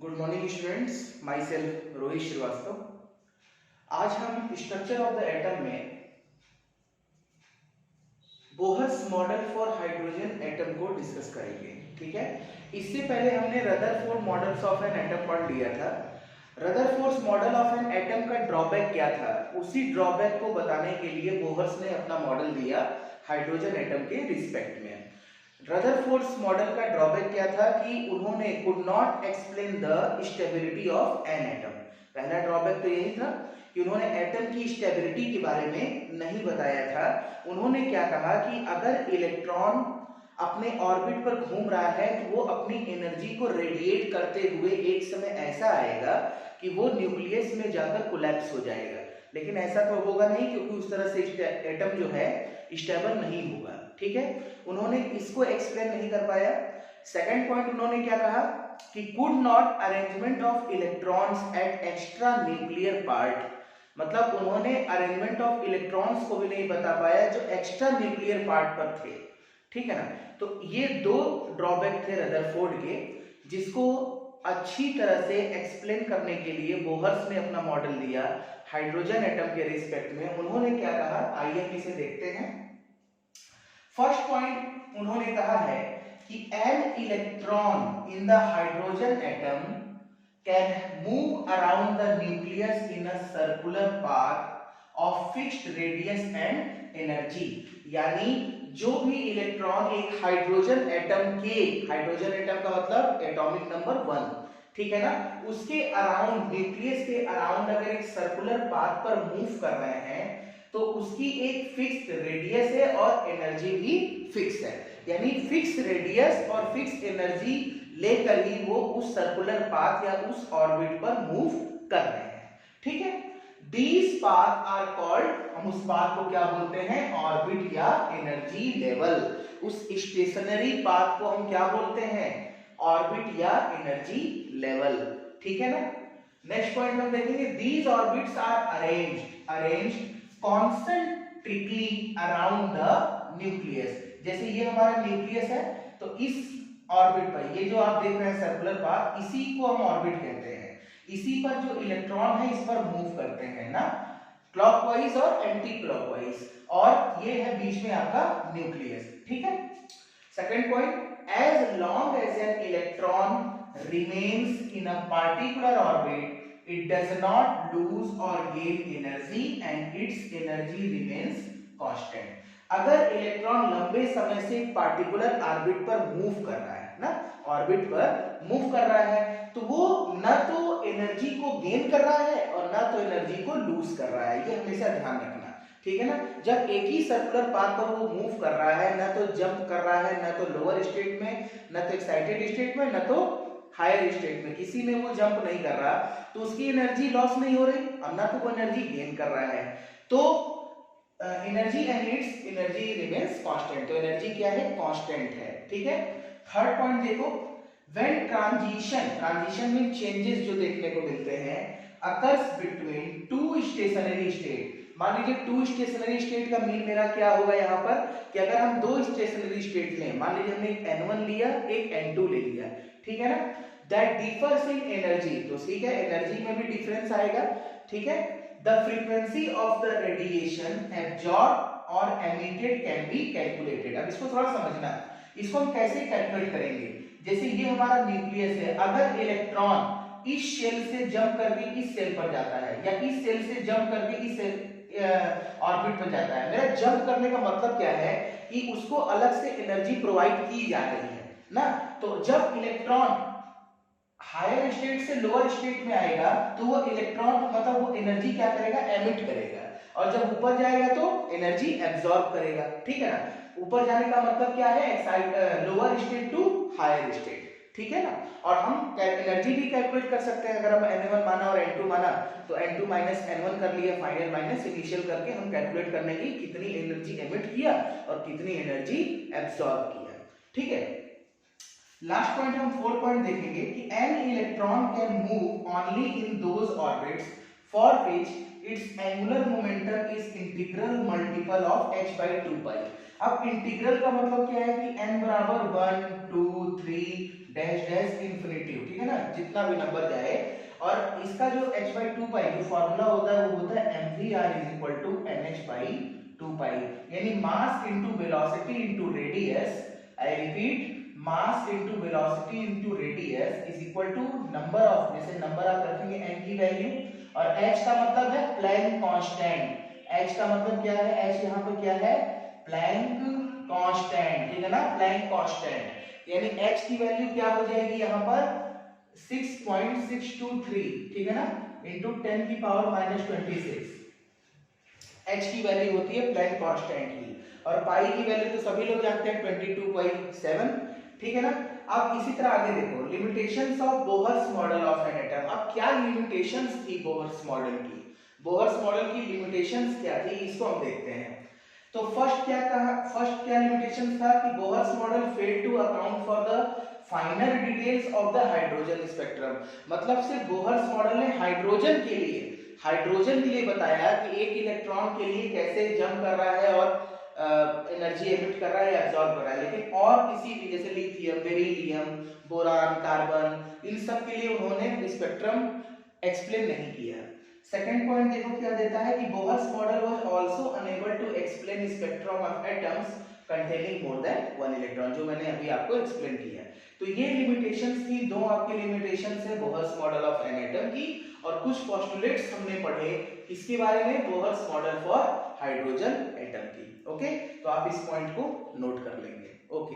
Good morning students, myself Rohit Shrivastava. आज हम structure of the atom में Bohr's model for hydrogen atom को discuss करेंगे। ठीक है, इससे पहले हमने Rutherford models of an atom पढ़ लिया था। Rutherford model of an atom का ड्रॉबैक क्या था, उसी ड्रॉबैक को बताने के लिए बोहर्स ने अपना मॉडल दिया हाइड्रोजन एटम के रिस्पेक्ट में। रदरफोर्ड्स मॉडल का ड्रॉबैक क्या था कि उन्होंने could not explain the stability of an atom. पहला ड्रॉबैक तो यही था कि उन्होंने एटम की स्टेबिलिटी के बारे में नहीं बताया था। उन्होंने क्या कहा कि अगर इलेक्ट्रॉन अपने ऑर्बिट पर घूम रहा है तो वो अपनी एनर्जी को रेडिएट करते हुए एक समय ऐसा आएगा कि वो न्यूक्लियस में जाकर कोलैप्स हो जाएगा। लेकिन ऐसा तो होगा नहीं, क्योंकि उस तरह से एटम जो है स्टेबल नहीं होगा। ठीक है, उन्होंने इसको एक्सप्लेन नहीं कर पाया। सेकंड पॉइंट उन्होंने क्या कहा कि could not arrangement of electrons at extra nuclear part, मतलब उन्होंने अरेंजमेंट ऑफ इलेक्ट्रॉन्स को भी नहीं बता पाया जो एक्स्ट्रा न्यूक्लियर पार्ट पर थे। ठीक है ना, तो ये दो ड्रॉबैक थे रदरफोर्ड के, जिसको अच्छी तरह से एक्सप्लेन करने के लिए बोहर्स ने अपना मॉडल दिया हाइड्रोजन एटम के रिस्पेक्ट में। उन्होंने क्या कहा, आइए हम इसे देखते हैं। फर्स्ट पॉइंट उन्होंने कहा है कि an electron in the hydrogen atom can move around the nucleus in a circular path of fixed radius and energy. यानी जो भी इलेक्ट्रॉन एक हाइड्रोजन एटम के, हाइड्रोजन एटम का मतलब एटॉमिक नंबर 1, ठीक है ना, उसके अराउंड, न्यूक्लियस के अराउंड अगर एक सर्कुलर पाथ पर मूव कर रहे हैं तो उसकी एक फिक्स रेडियस है और एनर्जी भी फिक्स है। यानी फिक्स रेडियस और फिक्स एनर्जी लेकर ही वो उस सर्कुलर पाथ या उस ऑर्बिट पर मूव कर रहे हैं। ठीक है, दीज पाथ आर कॉल्ड, हम उस पाथ को क्या बोलते हैं, ऑर्बिट या एनर्जी लेवल। उस स्टेशनरी पाथ को हम क्या बोलते हैं, ऑर्बिट या एनर्जी लेवल। ठीक है ना। नेक्स्ट पॉइंट हम देखेंगे, these orbits are arranged concentrically around the nucleus. जैसे ये हमारा न्यूक्लियस है, तो इस ऑर्बिट पर, ये जो आप देख रहे हैं सर्कुलर पाथ, इसी को हम ऑर्बिट कहते हैं। इसी पर जो इलेक्ट्रॉन है इस पर मूव करते हैं ना, क्लॉकवाइज और एंटी क्लॉकवाइज, और ये है बीच में आपका न्यूक्लियस। ठीक है। Second point, as long as an electron remains in a particular orbit it does not lose or gain energy and its energy remains constant। अगर इलेक्ट्रॉन लंबे समय से एक पार्टिकुलर ऑर्बिट पर मूव कर रहा है ना, ऑर्बिट पर मूव कर रहा है, तो वो ना तो एनर्जी को गेन कर रहा है और ना तो एनर्जी को लूज कर रहा है। ये हमेशा ध्यान रखना, ठीक है ना। जब एक ही सर्कुलर पाथ पर वो मूव कर रहा है, ना तो जंप कर रहा है, ना तो लोअर स्टेट में, ना तो एक्साइटेड स्टेट में, ना तो हायर स्टेट में, किसी में वो जंप नहीं कर रहा, तो उसकी एनर्जी लॉस नहीं हो रही और ना तो वो एनर्जी गेन कर रहा है। तो energy and it's energy remains constant, तो एनर्जी क्या है, कांस्टेंट है। ठीक है। थर्ड पॉइंट देखो, व्हेन ट्रांजिशन में चेंजेस जो देखने को मिलते हैं occurs between two stationary state. मान लीजिए टू स्टेशनरी स्टेट का मीन मेरा क्या होगा यहाँ पर, कि अगर हम दो स्टेशनरी स्टेट लें, मान लीजिए हमने एक N1 लिया, एक N2 ले लिया, ठीक है ना, दैट डिफर्स इन एनर्जी, तो ठीक है, एनर्जी में भी डिफरेंस आएगा। ठीक है। The frequency of the radiation absorb और एमिटेड कैन बी कैलकुलेटेड। अब इसको थोड़ा समझना, इसको हम कैसे कैलकुलेट करेंगे। जैसे ये हमारा न्यूक्लियस है, अगर इलेक्ट्रॉन इस शेल से जंप करके इस सेल पर जाता है या इस सेल से जंप करके इस ऑर्बिट पर जाता है, मेरा जंप करने का मतलब क्या है कि उसको अलग से एनर्जी प्रोवाइड की जा रही है ना। तो जब इलेक्ट्रॉन हायर स्टेट से लोअर स्टेट में आएगा तो वो इलेक्ट्रॉन, मतलब वो एनर्जी क्या करेगा, एमिट करेगा, और जब ऊपर जाएगा तो एनर्जी एब्जॉर्ब करेगा। ठीक है ना। ऊपर जाने का मतलब क्या है, lower state to higher state. ठीक है ना। और हम एनर्जी भी कैलकुलेट कर सकते हैं, अगर हम N1 माना और N2 माना तो N2 माइनस N1 कर लिया, फाइनल माइनस इनिशियल करके हम कैलकुलेट करने की कितनी एनर्जी एमिट किया और कितनी एनर्जी एब्जॉर्ब किया। ठीक है। लास्ट पॉइंट हम फोर्थ पॉइंट देखेंगे कि an electron can move only in those orbits for which it's angular momentum is integral multiple of h/2 पाई। अब इंटीग्रल का मतलब क्या है कि n बराबर 1 2 3 डैश डैश इंफिनिटी, ठीक है ना, जितना भी नंबर जाए। और इसका जो h/2 जो फॉर्मूला होता है वो होता है mvr = nh/2 यानी mass into velocity into radius. I repeat, mass into velocity into radius is equal to number of, जैसे नंबर आप रखेंगे n की वैल्यू, और h का मतलब है प्लैंक कांस्टेंट। h का मतलब क्या है, h यहाँ पे क्या है, प्लैंक कांस्टेंट, ठीक है ना, प्लैंक कांस्टेंट। यानी h की वैल्यू क्या हो जाएगी यहाँ पर 6.623, ठीक है ना, इंटू 10⁻26। h की वैल्यू होती है प्लैंक कांस्टेंट की, और पाई की वैल्यू तो सभी लोग जानते हैं 22.7, ठीक है ना। अब इसी तरह आगे देखो, limitations of Bohr's model of an atom. अब क्या लिमिटेशंस थी बोहर्स मॉडल की, बोहर्स मॉडल की लिमिटेशंस क्या थी, इसको हम देखते हैं। तो फर्स्ट क्या लिमिटेशन था कि Bohr's model failed to account for the finer details of the hydrogen spectrum. मतलब सिर्फ बोहर्स मॉडल ने हाइड्रोजन के लिए बताया कि एक इलेक्ट्रॉन के लिए कैसे जंप कर रहा है और एनर्जी एमिट कर रहा है या एब्जॉर्ब कर रहा है, लेकिन और किसी भी जैसे लिथियम, बेरिलियम, बोरान, कार्बन, इन सब के लिए उन्होंने स्पेक्ट्रम एक्सप्लेन नहीं किया। सेकंड पॉइंट देखो क्या देता है कि Bohr's model was also unable to explain spectrum of atoms containing more than one electron, जो मैंने अभी आपको एक्सप्लेन किया। तो ये लिमिटेशंस थी, दो आपके लिमिटेशंस है Bohr's model of an atom की, और कुछ पोस्टुलेट्स हमने पढ़े किसके बारे में, Bohr's model for hydrogen atom की। ओके, तो आप इस पॉइंट को नोट कर लेंगे। ओके।